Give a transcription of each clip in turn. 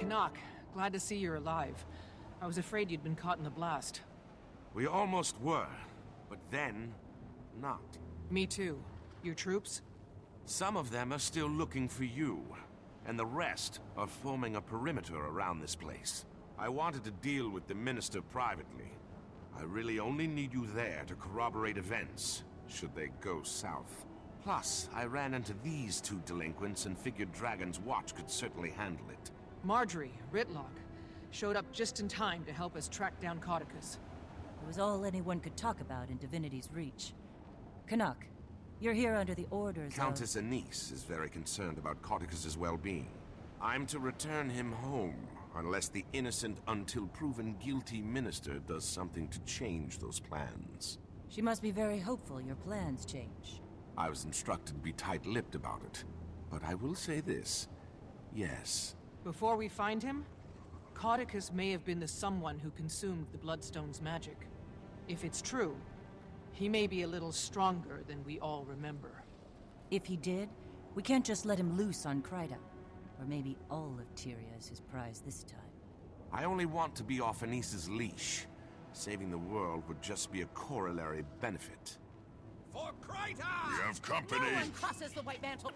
Canuck, glad to see you're alive. I was afraid you'd been caught in the blast. We almost were, but then, not. Me too. Your troops? Some of them are still looking for you, and the rest are forming a perimeter around this place. I wanted to deal with the Minister privately. I really only need you there to corroborate events, should they go south. Plus, I ran into these two delinquents and figured Dragon's Watch could certainly handle it. Marjorie, Ritlock, showed up just in time to help us track down Caudecus. It was all anyone could talk about in Divinity's Reach. Canuck, you're here under the orders Countess Anise is very concerned about Caudecus's well-being. I'm to return him home, unless the innocent until proven guilty minister does something to change those plans. She must be very hopeful your plans change. I was instructed to be tight-lipped about it. But I will say this. Yes. Before we find him, Caudecus may have been the someone who consumed the Bloodstone's magic. If it's true, he may be a little stronger than we all remember. If he did, we can't just let him loose on Kryta. Or maybe all of Tyria is his prize this time. I only want to be off Anise's leash. Saving the world would just be a corollary benefit. For Kryta! We have company! No one crosses the White Mantle!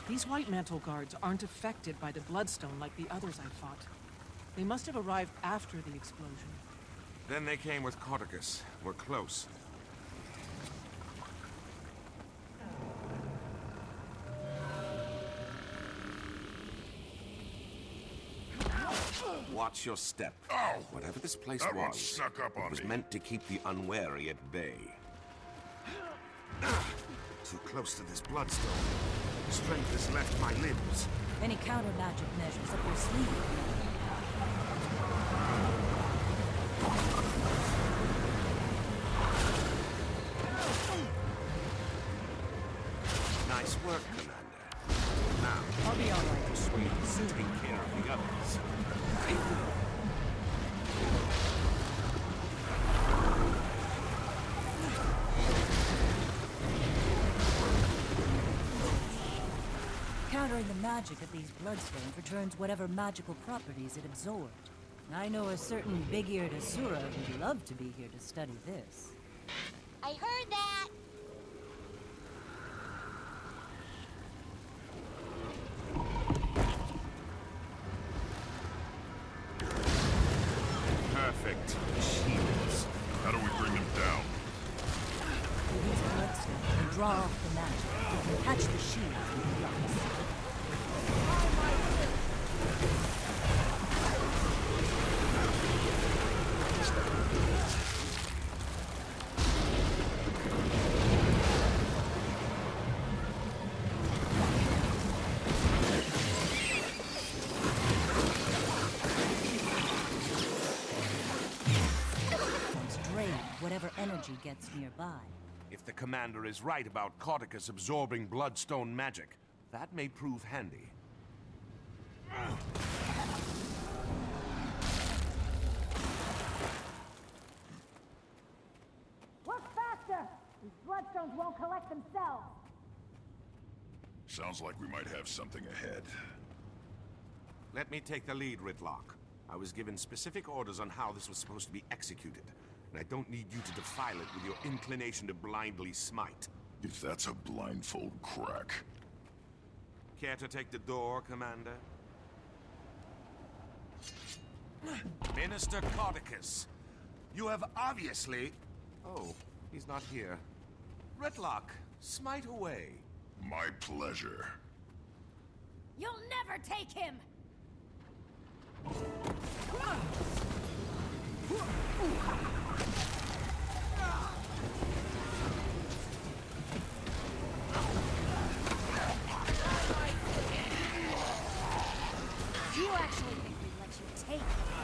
These White Mantle guards aren't affected by the Bloodstone like the others I fought. They must have arrived after the explosion. Then they came with Caudecus. We're close. Watch your step. Oh! Whatever this place That one was, snuck up on it was me. meant to keep the unwary at bay. Too close to this Bloodstone. Strength has left my limbs. Any counter magic measures up your sleeve? Nice work, Commander. Now, I'll be all right. persuade you to take care of the others. Countering the magic of these bloodstones returns whatever magical properties it absorbed. I know a certain big-eared Asura who'd love to be here to study this. I heard that! Perfect. Shields. How do we bring him down? These bloodstones can draw off the magic and catch the shield with the rocks. Whatever energy gets nearby. If the commander is right about Caudecus absorbing Bloodstone magic, that may prove handy. Work faster! These bloodstones won't collect themselves! Sounds like we might have something ahead. Let me take the lead, Ritlock. I was given specific orders on how this was supposed to be executed, and I don't need you to defile it with your inclination to blindly smite. If that's a blindfold crack. Care to take the door, Commander? Minister Caudecus, you have obviously... Oh, he's not here. Ritlock, smite away. My pleasure. You'll never take him! You actually think we'd let you take him?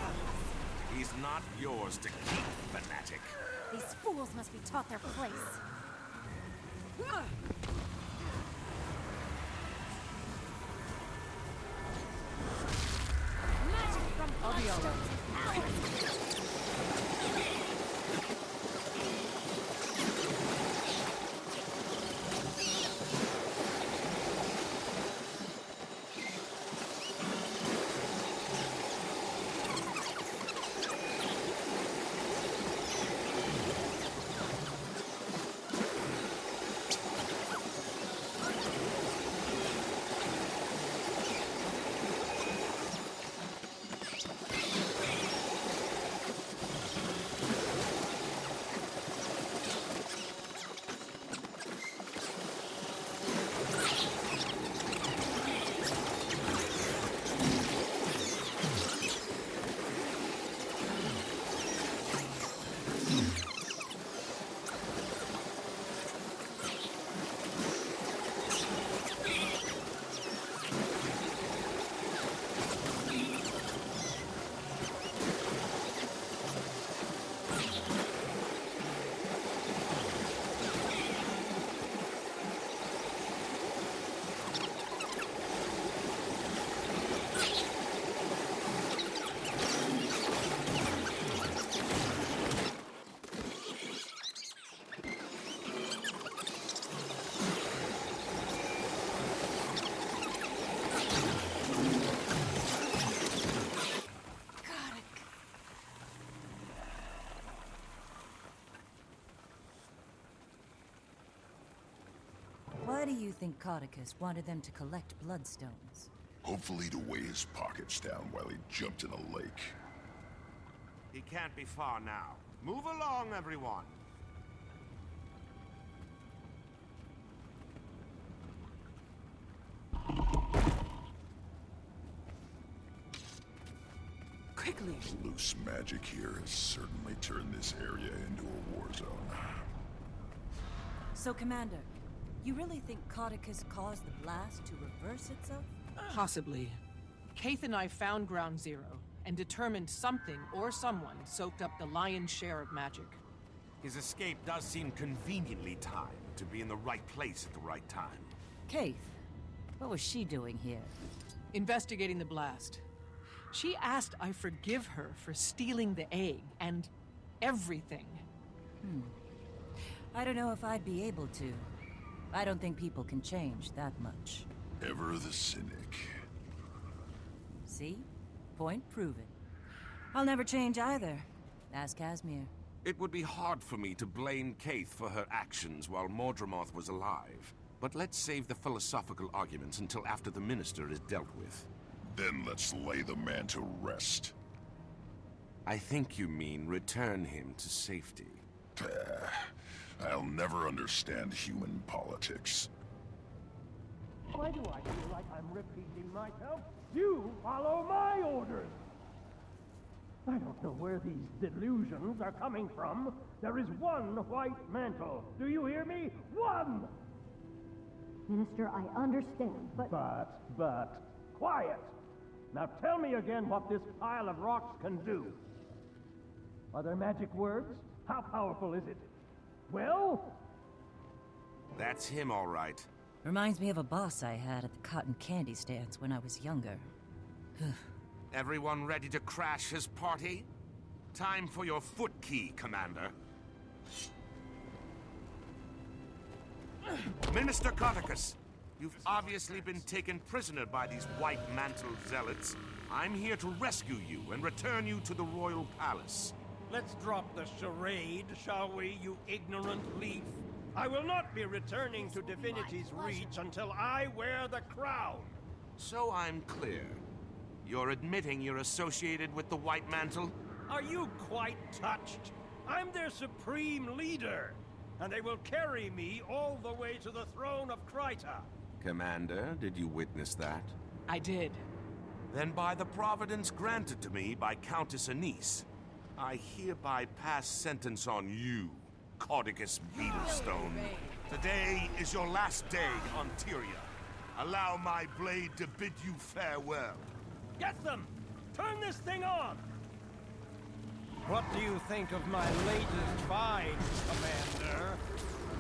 yours to keep, fanatic. These fools must be taught their place. Magic from bloodstones and powers. Why do you think Caudecus wanted them to collect bloodstones? Hopefully to weigh his pockets down while he jumped in a lake. He can't be far now. Move along, everyone. Quickly! Loose magic here has certainly turned this area into a war zone. So, Commander, you really think Caudecus caused the blast to reverse itself? Possibly. Kaith and I found Ground Zero, and determined something or someone soaked up the lion's share of magic. His escape does seem conveniently timed to be in the right place at the right time. Kaith, what was she doing here? Investigating the blast. She asked I forgive her for stealing the egg, and everything. I don't know if I'd be able to. I don't think people can change that much. Ever the cynic. See? Point proven. I'll never change either. Ask Casimir. It would be hard for me to blame Kaith for her actions while Mordremoth was alive. But let's save the philosophical arguments until after the Minister is dealt with. Then let's lay the man to rest. I think you mean return him to safety. I'll never understand human politics. Why do I feel like I'm repeating myself? You follow my orders! I don't know where these delusions are coming from. There is one white mantle. Do you hear me? One! Minister, I understand, but... But... Quiet! Now tell me again what this pile of rocks can do. Are there magic words? How powerful is it? Well? That's him, all right. Reminds me of a boss I had at the cotton candy stands when I was younger. Everyone ready to crash his party? Time for your foot key, Commander. Minister Caudecus, you've obviously been taken prisoner by these white mantled zealots. I'm here to rescue you and return you to the royal palace. Let's drop the charade, shall we, you ignorant leaf? I will not be returning to Divinity's Reach until I wear the crown. So I'm clear. You're admitting you're associated with the White Mantle? Are you quite touched? I'm their supreme leader, and they will carry me all the way to the throne of Kryta. Commander, did you witness that? I did. Then by the providence granted to me by Countess Anise, I hereby pass sentence on you, Caudecus Beetlestone. Today is your last day on Tyria. Allow my blade to bid you farewell. Get them! Turn this thing on! What do you think of my latest find, Commander?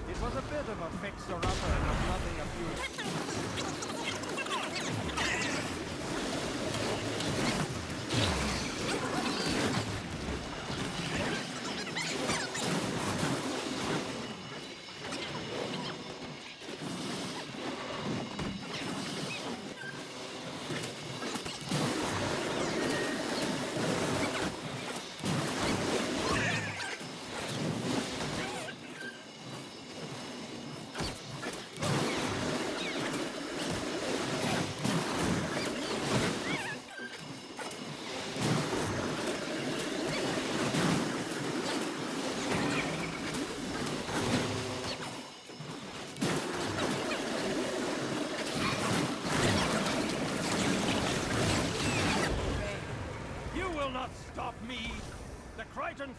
It was a bit of a fixer-upper, but nothing of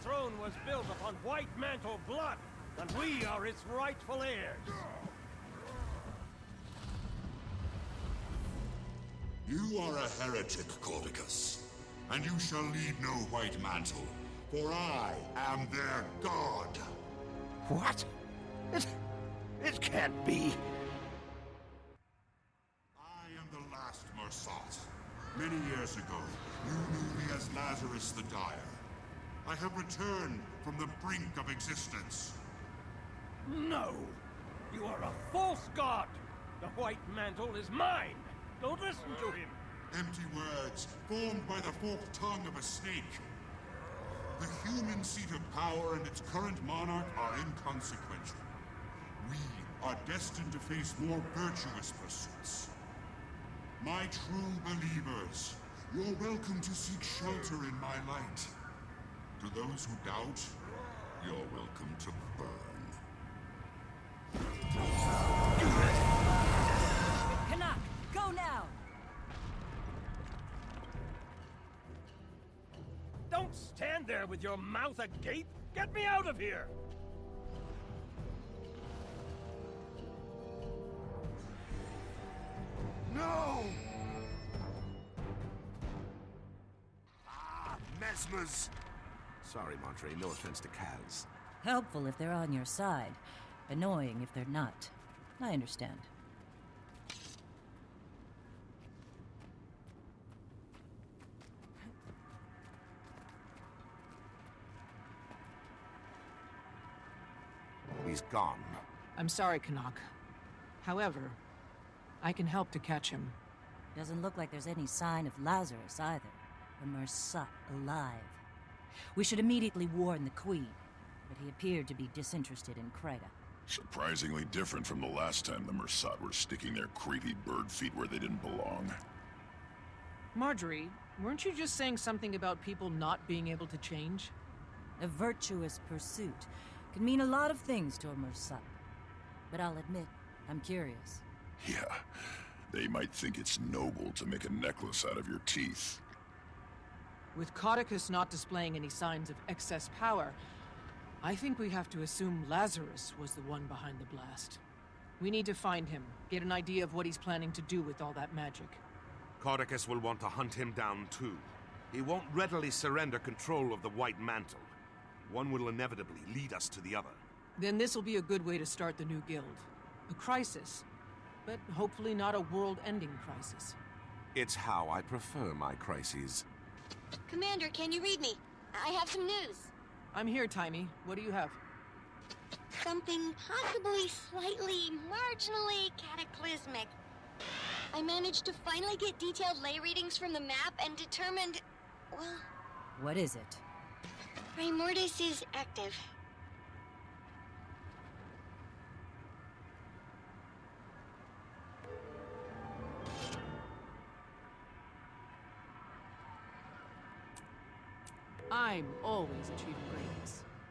throne was built upon White Mantle blood, and we are its rightful heirs. You are a heretic, Caudecus, and you shall lead no White Mantle, for I am their god. What? It can't be. I am the last Mersat. Many years ago, you knew me as Lazarus the Dire. I have returned from the brink of existence. No! You are a false god! The White Mantle is mine! Don't listen to him! Empty words, formed by the forked tongue of a snake. The human seat of power and its current monarch are inconsequential. We are destined to face more virtuous pursuits. My true believers, you're welcome to seek shelter in my light. To those who doubt, you're welcome to burn. Canuck, go now! Don't stand there with your mouth agape! Get me out of here! No! Ah, Mesmers! Sorry, Montre, no offense to Kaz. Helpful if they're on your side. Annoying if they're not. I understand. He's gone. I'm sorry, Canuck. However, I can help to catch him. Doesn't look like there's any sign of Lazarus either. The Mersat alive. We should immediately warn the Queen, but he appeared to be disinterested in Krita. Surprisingly different from the last time the Mersat were sticking their creepy bird feet where they didn't belong. Marjorie, weren't you just saying something about people not being able to change? A virtuous pursuit can mean a lot of things to a Mersat. But I'll admit, I'm curious. Yeah, they might think it's noble to make a necklace out of your teeth. With Caudecus not displaying any signs of excess power, I think we have to assume Lazarus was the one behind the blast. We need to find him, get an idea of what he's planning to do with all that magic. Caudecus will want to hunt him down too. He won't readily surrender control of the White Mantle. One will inevitably lead us to the other. Then this'll be a good way to start the new guild. A crisis, but hopefully not a world-ending crisis. It's how I prefer my crises. Commander, can you read me? I have some news. I'm here, Timey. What do you have? Something possibly slightly, marginally cataclysmic. I managed to finally get detailed lay readings from the map and determined, well... What is it? Primordis is active. I'm always achieving great